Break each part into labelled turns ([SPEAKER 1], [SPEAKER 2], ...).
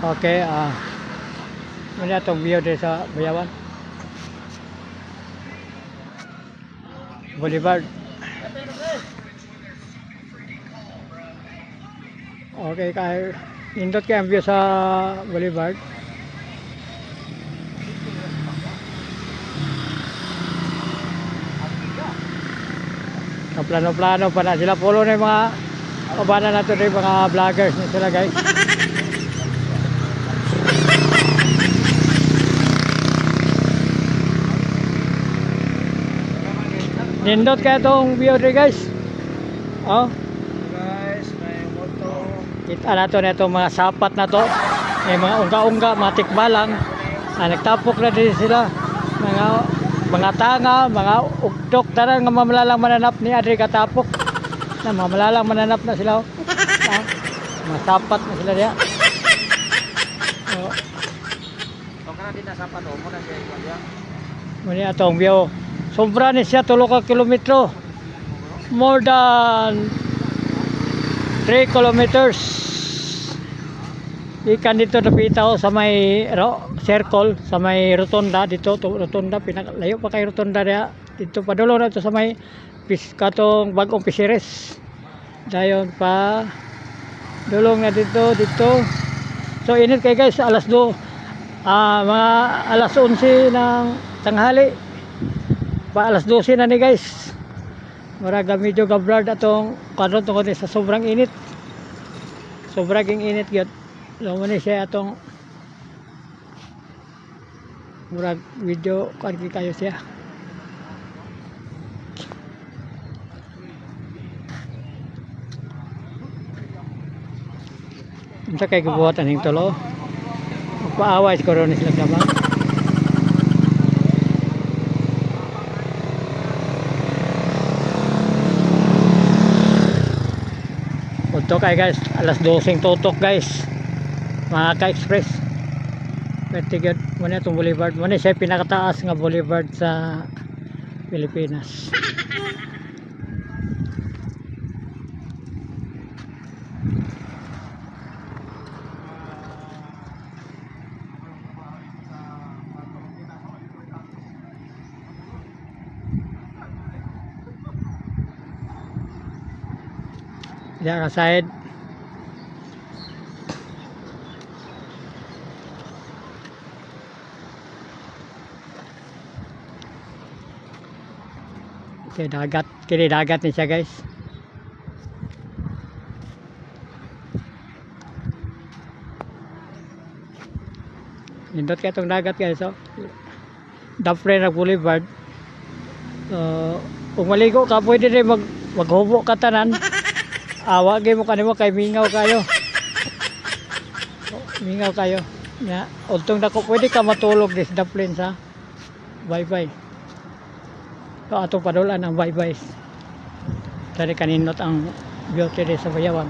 [SPEAKER 1] Okay, muna itong view din sa Bayawan Boulevard. Okay, kaya indot kayo ang view sa Boulevard. Plano-plano pa na sila. Pulo na yung mga kabana natin rin, mga vloggers na sila guys. Nindot kaya itong view rin guys. Oh.
[SPEAKER 2] Guys, may moto.
[SPEAKER 1] Kita na ito na itong mga sapat na to. May mga unga-unga, mga tikbalang. Nagtapok na din sila. Mga tanga, mga ugdok. Tara nga mamalalang mananap ni Adri katapok. Na mamalalang mananap na sila. Mga sapat na sila diya.
[SPEAKER 2] Kung ka na din nasapat mo na siya ikaw diya.
[SPEAKER 1] Muna itong view. Sobra ni siya 3 ka kilometro. More than 3 kilometers. Ikan dito napita ko sa may circle, sa may rotunda dito, rotunda pinakalayo pa kay rotunda diya. Dito pa dulo na ito sa may katong bagong Pisires. Dayon pa dulong na dito. So init kay guys, alas 2. Mga alas 11 ng tanghali. Pa alas 12 na ni guys. Maraga medyo gablard atong karon tungod sa sobrang init. Sobrang init gyud. Lawan ni siya atong murag video kargi kayo siya. Unsa kay gibuhatan ning tulo? Paaway sa karon sila gamang. Ito kay guys, alas 12 tutok guys. Mga ka-express. Pwede good. Muna itong boulevard. Muna siya pinakataas nga boulevard sa Pilipinas. Diyan ka side. Okay, dagat. Kini dagat ni siya guys. Nindot kaya itong dagat guys. So, Dapre na Boulevard. Kung maligo ka, pwede rin maghubo ka tanan. Wagay mo kanimo kay mingaw kayo. Mingaw kayo. Ya, untong dako pwede ka matulog dis daplin sa bye-bye. So ato padulan ang bye-bye. Tari kaninot ang beauty sa Bayawan.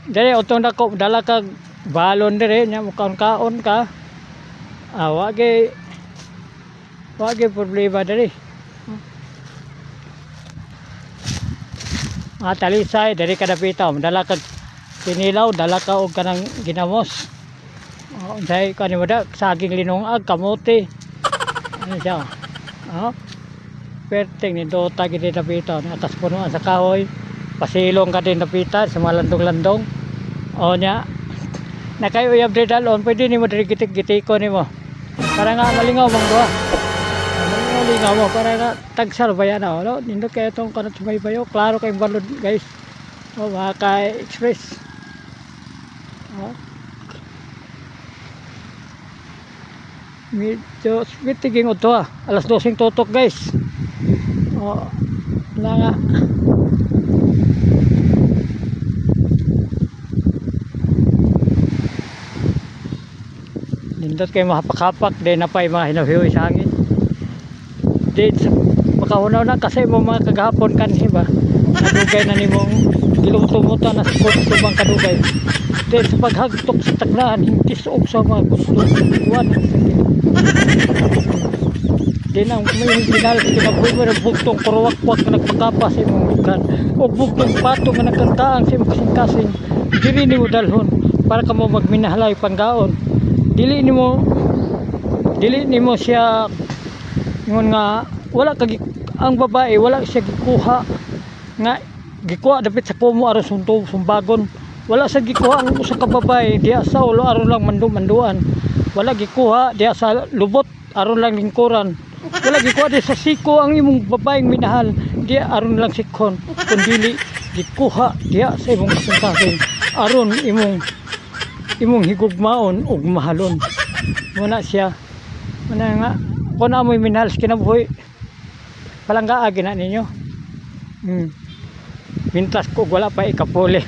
[SPEAKER 1] Dere untong dako dala kag balon dire nya mukaon kaon ka. Wagay problema dari. Talisay dari kada pitaw, dala ka pinilaw, dala ka og kanang ginamos. Unsay kanimo da saging linungag, kamote. Ano siya? Perting ni dota gid na pitaw, atas puno sa kahoy. Pasilong ka din napita sa mga landong-landong. Nya nakayuyab diri dalon, pwede nimo diri gitik-gitiko nimo. Para nga malingaw mong duha. Malingaw mo para nga tagsal bayan na. No? Nindot kayo itong kanot sumaybayo. Klaro kayong balod guys. Mga ka-express. Medyo sweet tiging ito alas 12 tutok guys. Wala nga. Nindot kayo mahapak-hapak din na pa yung mga hinahiwi sa hangin. Din makahunaw na kasi mo mga kagahapon kanhi ba. Kadugay na ni mong giluto-muta na sa kubang kadugay. Din sa paghagtok sa tagnahan hindi suog sa mga gusto. Kuwan. Din ang may minahal sa kinabuhi mo na bugtong kuruwak-wak na nagpakapa sa imong lugar. O bugtong pato nga nagkantaan sa imong kasing-kasing. Dili nimo dalhon para kamo magminahalay panggaon. Dili nimo siya ngon nga wala kag ang babae wala siya gikuha nga gikuha dapat sa kumo aron sumbagon. Wala sa gikuha ang usa ka babae diha sa ulo aron lang manduan. Wala gikuha diha sa lubot aron lang lingkuran. Wala gikuha diha sa siko ang imong babaeng minahal diha aron lang sikon. Kundi gikuha diha sa imong kasing-kasing aron imong higugmaon ug mahalon. Muna siya muna nga kung na mo'y minahal sa kinabuhi palanggaa gina ninyo. Mintas ko wala pa ikapuli.